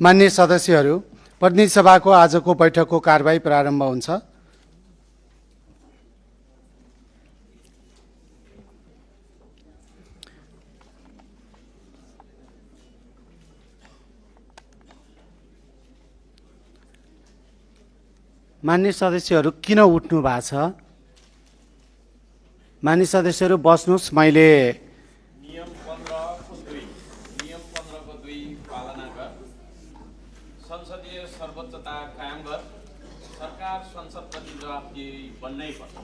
मान्य सदस्यहरू, प्रतिनिधि सभाको आजको बैठकको कारबाही प्रारम्भ हुन्छ। मान्य सदस्यहरू किन उठ्नु भएको छ? मान्य सदस्यहरू बस्नुहोस्। मैले नियम 15 को 2 पालना कर, संसदीय सर्वोच्चता कायम कर, सरकार संसद प्रति जवाबदेही बन्नै पर्छ।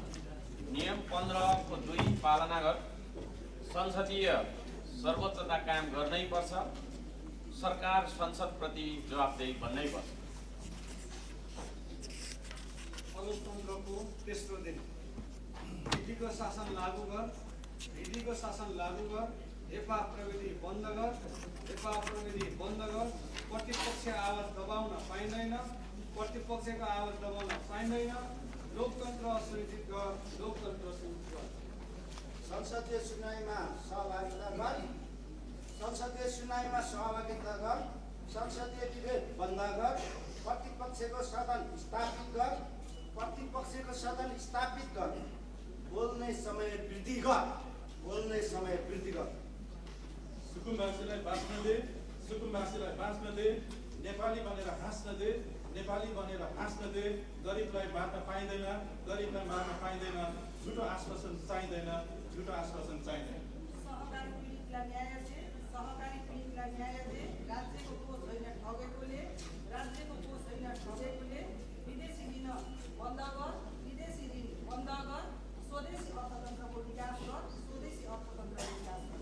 नियम 15 को 2 पालना कर, संसदीय सर्वोच्चता कायम गर्नै पर्छ, सरकार संसद प्रति जवाबदेही बन्नै पर्छ। गणतन्त्रको तेस्रो दिन विधिको शासन लागू गर, विधिको शासन लागू गर, हेपा प्रविधि बन्द गर, हेपा प्रविधि बन्द गर, प्रतिपक्ष आवाज दबाउन पाइँदैन, प्रतिपक्षको आवाज दबाउन पाइँदैन, लोकतन्त्र सुनिश्चित गर, लोकतन्त्र सुनिश्चित गर। संसदीय सुनवाईमा सहभागिता गर, संसदीय सुनवाईमा सहभागिता गर, संसदीय डिबेट बन्द गर, प्रतिपक्षको सदन स्थापित गर, प्रतिपक्षको सदन स्थापित गर, बोल्ने समय वृद्धि गर, बोल्ने समय वृद्धि गर। सुकुम्बासीलाई बाँच्न दे, सुकुम्बासीलाई बाँच्न दे, नेपाली बनेर हाँस्न दे, नेपाली बनेर हाँस्न दे, गरिबलाई मार्न पाइँदैन, गरिबलाई मार्न पाइँदैन, झुटो आश्वासन चाहिँदैन, झुटो आश्वासन चाहिँदैन। सहकारी पीडितलाई न्याय दे, सहकारी पीडितलाई न्याय दे, राज्यको कोष होइन ठगेकोले, राज्यको कोष होइन ठगेकोले, विदेशी ऋण बन्द गर, विदेशी ऋण बन्द गर, स्वदेशी अर्थतन्त्रको विकास गर, स्वदेशी अर्थतन्त्रको विकास गर।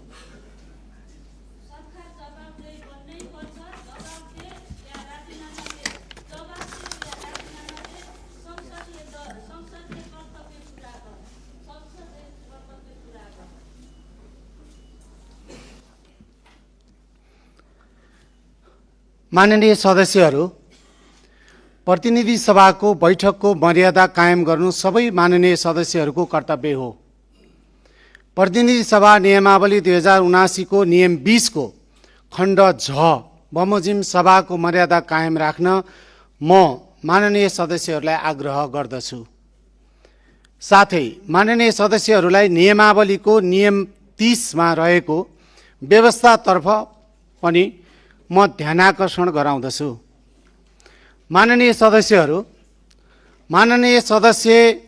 सरकार जवाबदेही बन्नै पर्छ, जवाबदेही या राजीनामा दे, जवाबदेही या राजीनामा दे, संसदीय कर्तव्य पुरा गर, संसदीय कर्तव्य पुरा गर। माननीय सदस्यहरू, प्रतिनिधि सभाको बैठकको मर्यादा कायम गर्नु सबै माननीय सदस्यहरूको कर्तव्य हो। प्रतिनिधि सभा नियमावली 2079 को नियम 20 को खण्ड झ बमोजिम सभाको मर्यादा कायम राख्न म माननीय सदस्यहरूलाई आग्रह गर्दछु। साथै माननीय सदस्यहरूलाई नियमावलीको नियम 30 मा रहेको व्यवस्थातर्फ पनि म ध्यानाकर्षण गराउँदछु। माननीय सदस्यहरू, माननीय सदस्य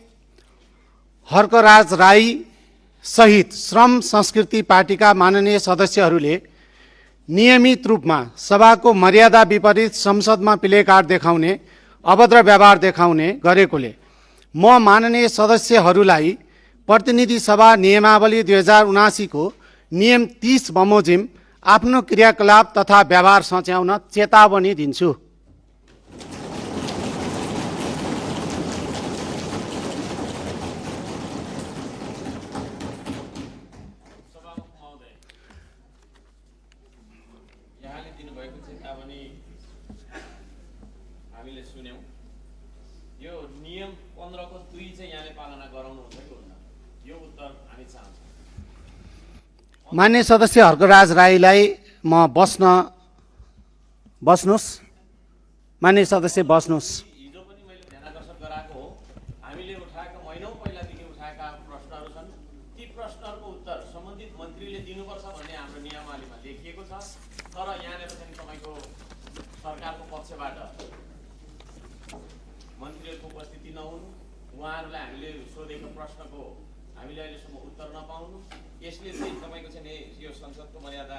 हर्कराज राई सहित श्रम संस्कृति पार्टीका माननीय सदस्यहरूले नियमित रूपमा सभाको मर्यादा विपरीत संसदमा प्लेकार्ड देखाउने, अभद्र व्यवहार देखाउने गरेकोले म माननीय सदस्यहरूलाई प्रतिनिधि सभा नियमावली 2079 को नियम 30 बमोजिम आफ्नो क्रियाकलाप तथा व्यवहार सच्याउन चेतावनी दिन्छु। यहाँले दिनुभएको चेतावनी हामीले सुन्यौं। यो नियम 15 को 2 चाहिँ यहाँले पालना गराउनुहुन्छ कि हुन्न? यो उत्तर हामी चाहन्छौँ। मान्य सदस्य हर्कराज राईलाई म बस्नुहोस्। मान्य सदस्य बस्नुहोस्। हिजो पनि मैले ध्यानाकर्षण गराएको हो, हामीले उठाएका महिनौं पहिलादेखि उठाएका प्रश्नहरू छन्। ती प्रश्नहरूको उत्तर सम्बन्धित मन्त्रीले दिनुपर्छ भन्ने हाम्रो नियमावलीमा लेखिएको छ। तर यहाँनिर चाहिँ तपाईँको सरकारको पक्षबाट मन्त्रीहरूको उपस्थिति नहुनु, उहाँहरूलाई हामीले सोधेको प्रश्नको हामीले अहिलेसम्म उत्तर नपाउनु, यसले चाहिँ तपाईँको चाहिँ यो संसदको मर्यादा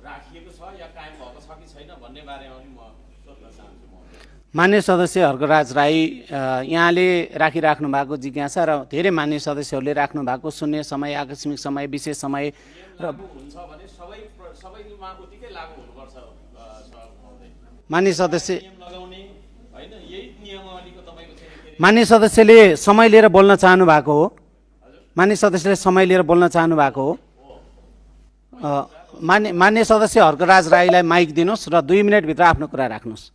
राखिएको छ या कायम भएको छ कि छैन भन्ने बारेमा पनि म सोध्न चाहन्छु। मान्य सदस्य हर्कराज राई, यहाँले राखिराख्नु भएको जिज्ञासा र धेरै मान्य सदस्यहरूले राख्नु भएको शून्य समय, आकस्मिक समय, विशेष समय र हुन्छ भने सबैमा उत्तिकै लागू हुनुपर्छ। मान्य सदस्य नियम लगाउने होइन, यही नियमावलीको तपाईँको चाहिँ मान्य सदस्यले समय लिएर बोल्न चाहनु भएको हो। मान्य सदस्यले समय लिएर बोल्न चाहनु भएको हो। मान्य सदस्य हर्कराज राईलाई माइक दिनुहोस् र 2 मिनटभित्र आफ्नो कुरा राख्नुहोस्।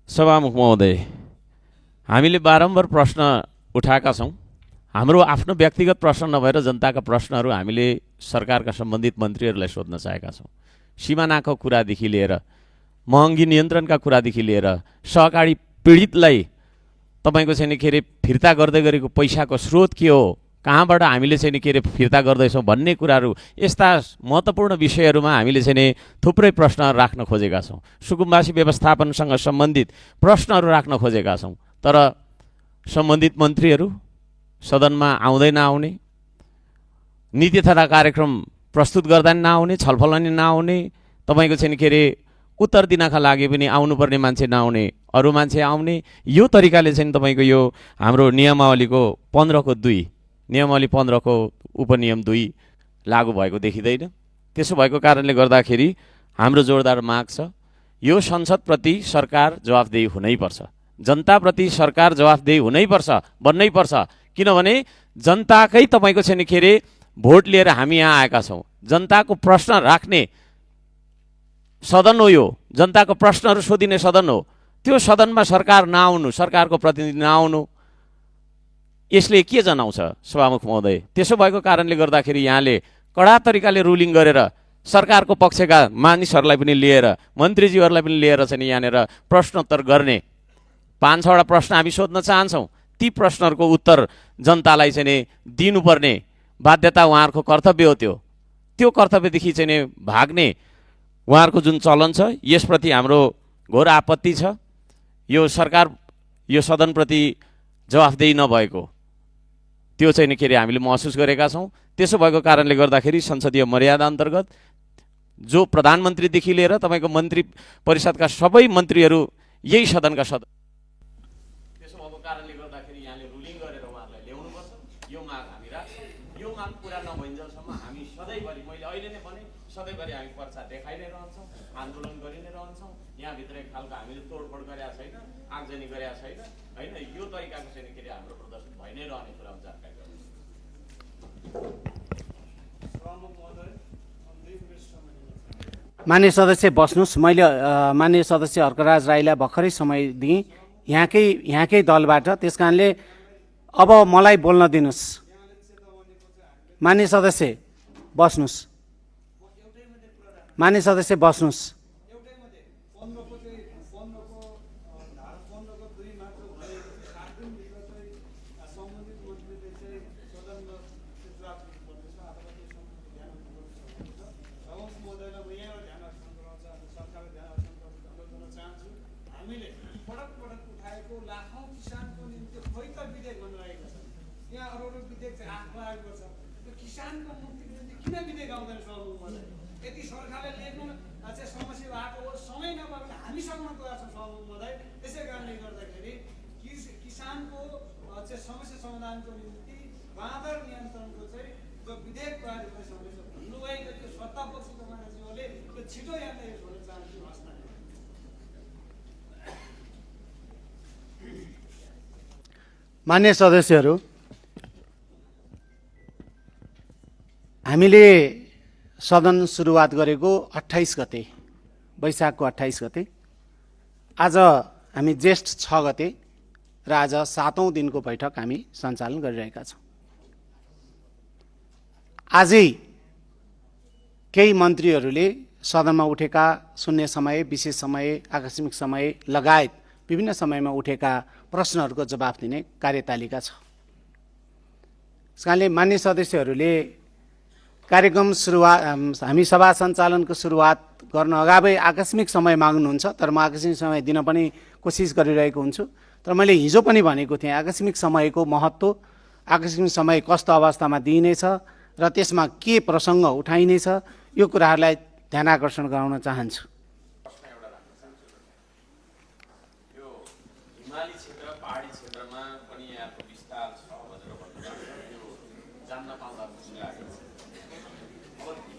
सभामुख महोदय, हामीले बारम्बार प्रश्न उठाएका छौँ। हाम्रो आफ्नो व्यक्तिगत प्रश्न नभएर जनताका प्रश्नहरू हामीले सरकारका सम्बन्धित मन्त्रीहरूलाई सोध्न चाहेका छौँ। सिमानाको कुरादेखि लिएर महँगी नियन्त्रणका कुरादेखि लिएर सहकारी पीडितलाई तपाईँको चाहिँ नि के अरे फिर्ता गर्दै गरेको पैसाको स्रोत के हो, कहाँबाट हामीले चाहिँ नि के अरे फिर्ता गर्दैछौँ भन्ने कुराहरू, यस्ता महत्त्वपूर्ण विषयहरूमा हामीले चाहिँ नि थुप्रै प्रश्नहरू राख्न खोजेका छौँ। सुकुम्बासी व्यवस्थापनसँग सम्बन्धित प्रश्नहरू राख्न खोजेका छौँ। तर सम्बन्धित मन्त्रीहरू सदनमा आउँदै नआउने, नीति तथा कार्यक्रम प्रस्तुत गर्दा नि नआउने, छलफल नि नआउने, तपाईँको चाहिँ नि के अरे उत्तर दिनका लागि पनि आउनुपर्ने मान्छे नआउने, अरू मान्छे आउने, यो तरिकाले चाहिँ तपाईँको यो हाम्रो नियमावलीको 15(2) नियमावली 15 उपनियम 2 लागू भएको देखिँदैन। त्यसो भएको कारणले गर्दाखेरि हाम्रो जोरदार माग छ, यो संसदप्रति सरकार जवाफदेही हुनैपर्छ, जनताप्रति सरकार जवाफदेही हुनैपर्छ, बन्नैपर्छ। किनभने जनताकै तपाईँको चाहिँ नि के अरे भोट लिएर हामी यहाँ आएका छौँ। जनताको प्रश्न राख्ने सदन हो यो, जनताको प्रश्नहरू सोधिने सदन हो। त्यो सदनमा सरकार नआउनु, सरकारको प्रतिनिधि नआउनु, यसले के जनाउँछ सभामुख महोदय? त्यसो भएको कारणले गर्दाखेरि यहाँले कडा तरिकाले रुलिङ गरेर सरकारको पक्षका मानिसहरूलाई पनि लिएर, मन्त्रीज्यूहरूलाई पनि लिएर चाहिँ यहाँनिर प्रश्नोत्तर गर्ने 5-6वटा प्रश्न हामी सोध्न चाहन्छौँ। ती प्रश्नहरूको उत्तर जनतालाई चाहिँ नि दिनुपर्ने बाध्यता उहाँहरूको कर्तव्य हो। त्यो कर्तव्यदेखि चाहिँ नि भाग्ने उहाँहरूको जुन चलन छ, यसप्रति हाम्रो घोर आपत्ति छ। यो सरकार, यो सदनप्रति जवाफदेही नभएको त्यो चाहिँ नि के अरे हामीले महसुस गरेका छौँ। त्यसो भएको कारणले गर्दाखेरि संसदीय मर्यादा अन्तर्गत जो प्रधानमन्त्रीदेखि लिएर तपाईँको मन्त्री परिषदका सबै मन्त्रीहरू यही सदनका सदस्य, त्यसो भएको कारणले गर्दाखेरि यहाँले रुलिङ गरेर उहाँहरूलाई ल्याउनुपर्छ। यो माग हामी राख्छौँ। यो माग पुरा नभइन्जेलसम्म हामी सधैँभरि, मैले अहिले नै भने, सधैँभरि हामी पर्चा देखाइ नै रहन्छौँ, आन्दोलन गरि नै रहन्छौँ। यहाँभित्र एक खालको हामीले तोडफोड गरेका छैन, आगजनी गरेका छैन, होइन। यो तरिकाको चाहिँ के अरे हाम्रो प्रदर्शन भइ नै रहने कुरा जानकारी गर्नु। मान्य सदस्य बस्नुहोस्। मैले मान्य सदस्य हर्कराज राईलाई भर्खरै समय दिएँ यहाँकै दलबाट, त्यस कारणले अब मलाई बोल्न दिनुहोस्। मान्य सदस्य बस्नुहोस्। मान्य सदस्य बस्नुहोस्। किसानको मुक्तिको निम्ति किन विधेयक आउँदैन सभामुखमा? यदि सरकारले लेख्नु चाहिँ समस्या भएको हो, समय नभए भने हामी सक्न गएका छौँ सभामुखमा। त्यसै कारणले गर्दाखेरि किसानको चाहिँ समस्या समाधानको निम्ति बाँदर नियन्त्रणको चाहिँ जो विधेयक तयार गर्ने समस्या भन्नुभएको त्यो सत्तापक्षको मान्छेहरूले त्यो छिटो यहाँनिर भन्न चाहन्छु। हस् न। मान्य सदस्यहरू, हामीले सदन सुरुवात गरेको 28 गते, वैशाखको 28 गते। आज हामी जेष्ठ 6 गते र आज 7औं दिनको बैठक हामी सञ्चालन गरिरहेका छौँ। आजै केही मन्त्रीहरूले सदनमा उठेका शून्य समय, विशेष समय, आकस्मिक समय लगायत विभिन्न समयमा उठेका प्रश्नहरूको जवाफ दिने कार्यतालिका छ। त्यस कारणले मान्य सदस्यहरूले कार्यक्रम सुरुवात, हामी सभा सञ्चालनको सुरुवात गर्न अगावै आकस्मिक समय माग्नुहुन्छ, तर म आकस्मिक समय दिन पनि कोसिस गरिरहेको हुन्छु। तर मैले हिजो पनि भनेको थिएँ, आकस्मिक समयको महत्त्व, आकस्मिक समय कस्तो अवस्थामा दिइनेछ र त्यसमा के प्रसङ्ग उठाइनेछ, यो कुराहरूलाई ध्यानाकर्षण गराउन चाहन्छु।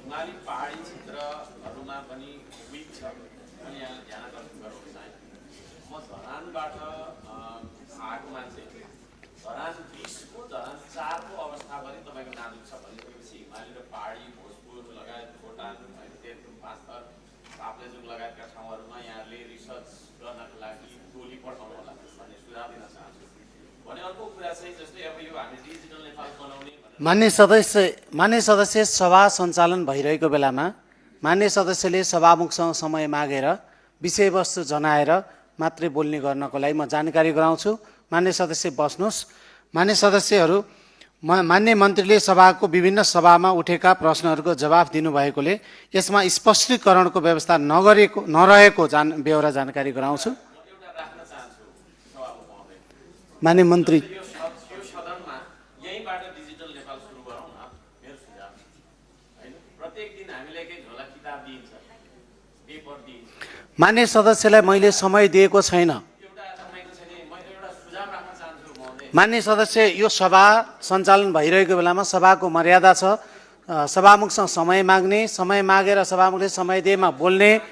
हिमाली पहाडी क्षेत्रहरूमा पनि विक छ, अनि यहाँ ध्यान आकर्षण गराउन चाहे। म धरानबाट आएको मान्छे, धरान 20को धरान 4को अवस्था पनि तपाईँको नाजुक छ भनेपछि हिमाली र पहाडी, भोजपुर लगायत खोटाङ, तेह्रथुम, पाँचथर, ताप्लेजुङ लगायतका ठाउँहरूमा यहाँले रिसर्च गर्नको लागि टोली पठाउनु होला भन्ने सुझाव दिन चाहन्छु। भने अर्को कुरा चाहिँ जस्तै अब यो हामी डिजिटल नेपाल बनाउने भनेर मान्य सदस्य सभा सञ्चालन भइरहेको बेलामा मान्य सदस्यले सभामुखसँग समय मागेर विषयवस्तु जनाएर मात्रै बोल्ने गर्नको लागि म जानकारी गराउँछु। मान्य सदस्य बस्नुहोस्। मान्य सदस्यहरू, मान्य मन्त्रीले सभाको विभिन्न सभामा उठेका प्रश्नहरूको जवाफ दिनुभएकोले यसमा स्पष्टीकरणको व्यवस्था नरहेको बेहोरा जानकारी गराउँछु। एउटा राख्न चाहन्छु सभामुख महोदय। मान्य मन्त्री, यो सदनमा यहीँबाट डिजिटल नेपाल सुरु गरौँ न, मेरो सुझाव होइन। प्रत्येक दिन हामीलाई केही झोला किताब दिइन्छ, पेपर दिइन्छ, मान्य सदस्यलाई मैले समय दिएको छैन। एउटा तपाईँको छैन। मैले एउटा सुझाव राख्न चाहन्छु महोदय। मान्य सदस्य, यो सभा सञ्चालन भइरहेको बेलामा सभाको मर्यादा छ। सभामुखसँग समय माग्ने, समय मागेर सभामुखले समय दिएमा बोल्ने।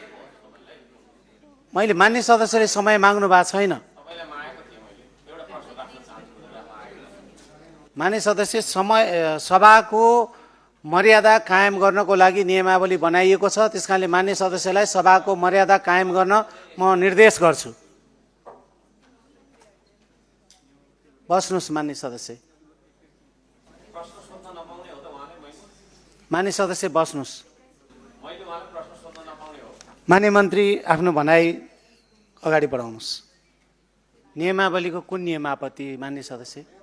मैले मान्य सदस्यले समय माग्नु भएको छैन। तपाईँलाई मागेको थिएँ मैले, एउटा प्रश्न राख्न चाहन्छु भनेर मागेको। मान्य सदस्य, सभाको मर्यादा कायम गर्नको लागि नियमावली बनाइएको छ। त्यसकारणले मान्य सदस्यलाई सभाको मर्यादा कायम गर्न म निर्देश गर्छु। बस्नुहोस् मान्य सदस्य। प्रश्न सोध्न नपाउने हो त उहाँले? मान्य सदस्य बस्नुहोस्। मैले उहाँलाई प्रश्न सोध्न नपाउने हो? मान्य मन्त्री, आफ्नो भनाइ अगाडि बढाउनुहोस्। नियमावलीको कुन नियम आपत्ति मान्य सदस्य?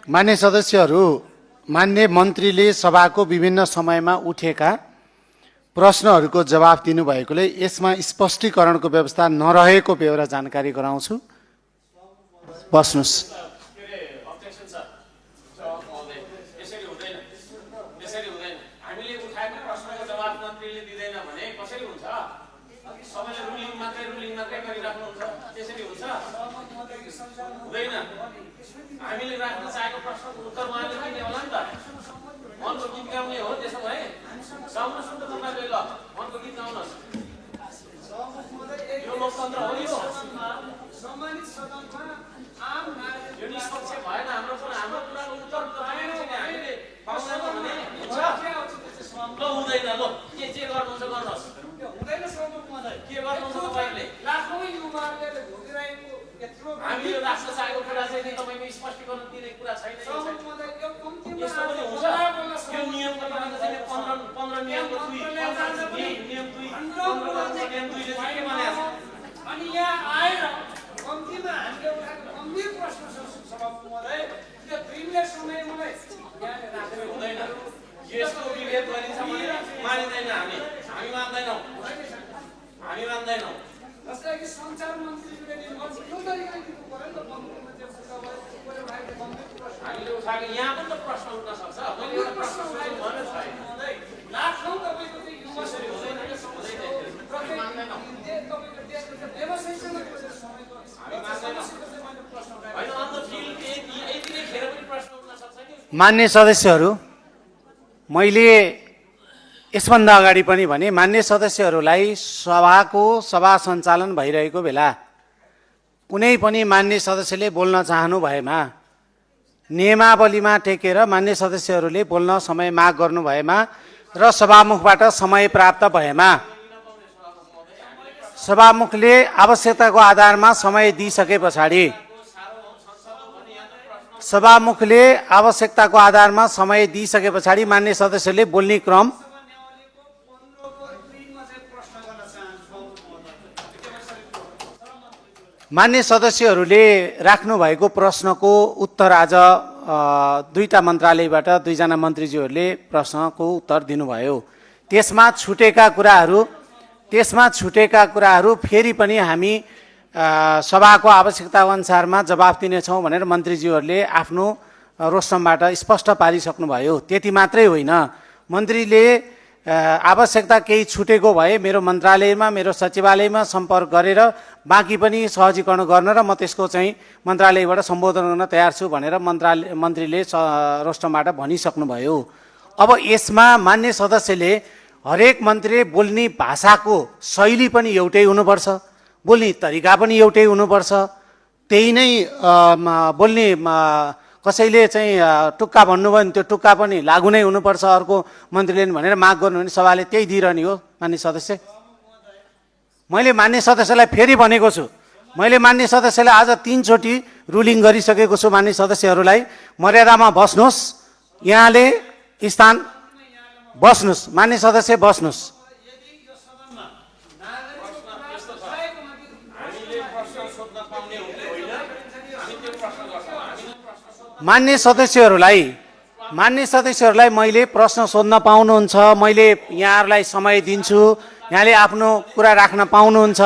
मान्य सदस्यहरू, मान्य मन्त्रीले सभाको विभिन्न समयमा उठेका प्रश्नहरूको जवाफ दिनुभएकोले यसमा स्पष्टीकरणको व्यवस्था नरहेको बेहोरा जानकारी गराउँछु। बस्नुहोस्। के अरे अब्जेक्सन छ सभामुख महोदय। यसरी हुँदैन, यसरी हुँदैन। हामीले उठाएको प्रश्नको जवाफ मन्त्रीले दिँदैन भने कसरी हुन्छ? सबैले रुलिङ मात्रै गरिराख्नुहुन्छ, त्यसरी हुन्छ? हुँदैन। हामीले राख्न चाहेको प्रश्नको उत्तर उहाँले दिने होला नि त। मनको गीत गाउने हो त्यसो भए? गाउनुहोस् न त तपाईँले, ल मनको गीत गाउनुहोस्। यो लोकतन्त्र हो यो। सम्मानित सदनमा आम नागरिक यो निष्पक्ष भएन हाम्रो कुरा। हाम्रो कुराको उत्तर तपाईँले चाहिँ हामीले पाउँदैन भने हुन्छ? ल हुँदैन। ल के गर्नुहुन्छ गर्नुहोस्। हुँदैन सभामुख महोदय। के गर्नुहुन्छ तपाईँहरूले? लाखौँ युवाहरूले भोगिरहेको यत्रो हामी यो राष्ट्र चाहेको कुरा चाहिँ नि तपाईँको स्पष्टीकरण दिने कुरा छैन। सभामुख महोदय, यो कम्तीमा यस्तो पनि हुन्छ? यो नियमको तपाईँको चाहिँ 15 नियमको 2 नियम 2 नियम 2 ले चाहिँ के भनेको छ? अनि यहाँ आएर कम्तीमा हामीले उठाएको गम्भीर प्रश्न छ सभामुख महोदय। यो 3 ले समय मलाई यहाँले राखेर हुँदैन। यसको विभेद गरिन्छ भने मानिँदैन। हामी मान्दैनौँ। हामी मान्दैनौँ। जसलाई कि सञ्चार मन्त्रीले यो तरिकाले दिनु पर्यो नि त। कम्तीमा त्यो कुरा भयो उठाएको गम्भीर प्रश्न हामीले उठाएको यहाँ पनि त प्रश्न उठ्न सक्छ। मैले एउटा प्रश्न सोधेको भने छैन। महोदय। लाखौँ तपाईँको चाहिँ युवा यसरी हुँदैन। हामी मान्दैनौँ। तपाईँको देशको चाहिँ व्यवसायसँग समयको हामी मान्दैनौँ। होइन, अन द फिल्ड यति नै खेर पनि प्रश्न उठ्न सक्छ नि। मान्य सदस्यहरू, मैले यसभन्दा अगाडि पनि भने मान्य सदस्यहरूलाई सभा सञ्चालन भइरहेको बेला कुनै पनि मान्य सदस्यले बोल्न चाहनु भएमा नियमावलीमा टेकेर मान्य सदस्यहरूले बोल्न समय माग गर्नु भएमा र सभामुखबाट समय प्राप्त भएमा सभामुखले आवश्यकताको आधारमा समय दिइसके पछाडि मान्य सदस्यले बोल्ने क्रम मान्य सदस्यहरूले राख्नुभएको प्रश्नको उत्तर आज दुईटा मन्त्रालयबाट दुईजना मन्त्रीज्यूहरूले प्रश्नको उत्तर दिनुभयो। त्यसमा छुटेका कुराहरू फेरि पनि हामी सभाको आवश्यकता अनुसारमा जवाफ दिनेछौँ भनेर मन्त्रीज्यूहरूले आफ्नो रोस्टमबाट स्पष्ट पारिसक्नुभयो। त्यति मात्रै होइन, मन्त्रीले आवश्यकता केही छुटेको भए मेरो मन्त्रालयमा मेरो सचिवालयमा सम्पर्क गरेर बाँकी पनि सहजीकरण गर्न र म त्यसको चाहिँ मन्त्रालयबाट सम्बोधन गर्न तयार छु भनेर मन्त्रीले रोस्टमबाट भनिसक्नुभयो। अब यसमा मान्य सदस्यले हरेक मन्त्रीले बोल्ने भाषाको शैली पनि एउटै हुनुपर्छ, बोल्ने तरिका पनि एउटै हुनुपर्छ, त्यही नै बोल्ने कसैले चाहिँ टुक्का भन्नुभयो भने त्यो टुक्का पनि लागू नै हुनुपर्छ अर्को मन्त्रीले भनेर माग गर्नु भने सभाले त्यही दिइरहने हो मान्य सदस्य। मैले मान्य सदस्यलाई फेरि भनेको छु, मैले मान्य सदस्यलाई आज 3 चोटि रुलिङ गरिसकेको छु। मान्य सदस्यहरूलाई मर्यादामा बस्नुहोस्, यहाँले स्थान बस्नुहोस्, मान्य सदस्य बस्नुहोस्। मान्य सदस्यहरूलाई मैले प्रश्न सोध्न पाउनुहुन्छ, मैले यहाँहरूलाई समय दिन्छु, यहाँले आफ्नो कुरा राख्न पाउनुहुन्छ।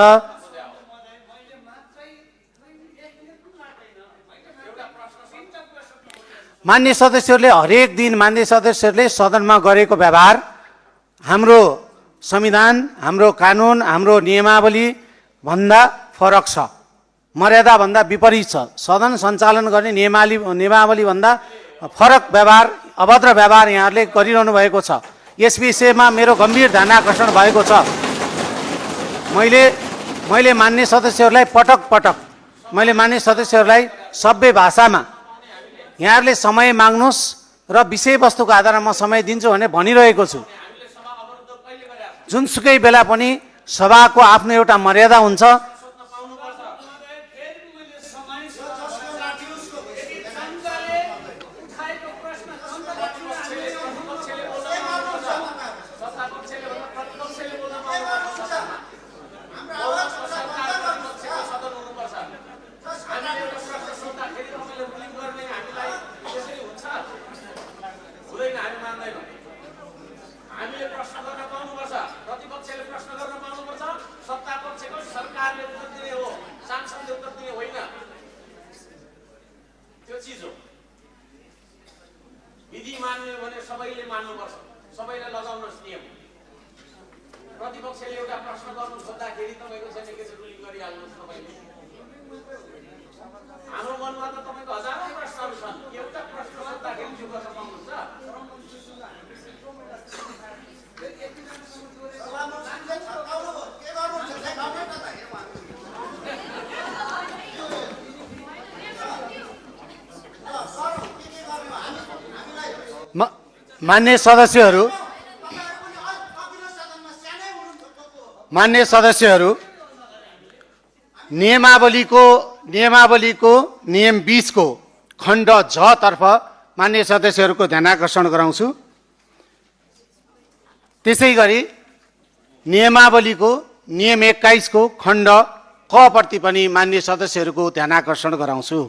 मान्य सदस्यहरूले हरेक दिन मान्य सदस्यहरूले सदनमा गरेको व्यवहार हाम्रो संविधान, हाम्रो कानुन, हाम्रो नियमावली भन्दा फरक छ, मर्यादा भन्दा विपरीत छ। सदन सञ्चालन गर्ने नियमावली भन्दा फरक व्यवहार, अभद्र व्यवहार यहाँहरूले गरिरहनु भएको छ। यस विषयमा मेरो गम्भीर ध्यान आकर्षण भएको छ। मैले मान्य सदस्यहरूलाई मैले मान्य सदस्यहरूलाई सभ्य भाषामा यहाँहरूले समय माग्नुहोस् र विषयवस्तुको आधारमा समय दिन्छु भने भनिरहेको छु। जुनसुकै बेला पनि सभाको आफ्नो एउटा मर्यादा हुन्छ। विधि मान्ने भने सबैले मान्नुपर्छ, सबैलाई लगाउनुहोस् नियम। प्रतिपक्षले एउटा प्रश्न गर्नु खोज्दाखेरि तपाईँको चाहिँ के रुलिङ गरिहाल्नुहोस् तपाईँले। हाम्रो मनमा त तपाईँको हजारौँ प्रश्नहरू छन्, एउटा प्रश्न सोद्धाखेरि चुप गर्न पाउनुहुन्छ? मान्य सदस्यहरू नियमावलीको नियम 20 को खण्ड झ तर्फ मान्य सदस्यहरूको ध्यान आकर्षण गराउँछु। त्यसै गरी नियमावलीको नियम 21 को खण्ड क प्रति पनि मान्य सदस्यहरूको ध्यान आकर्षण गराउँछु।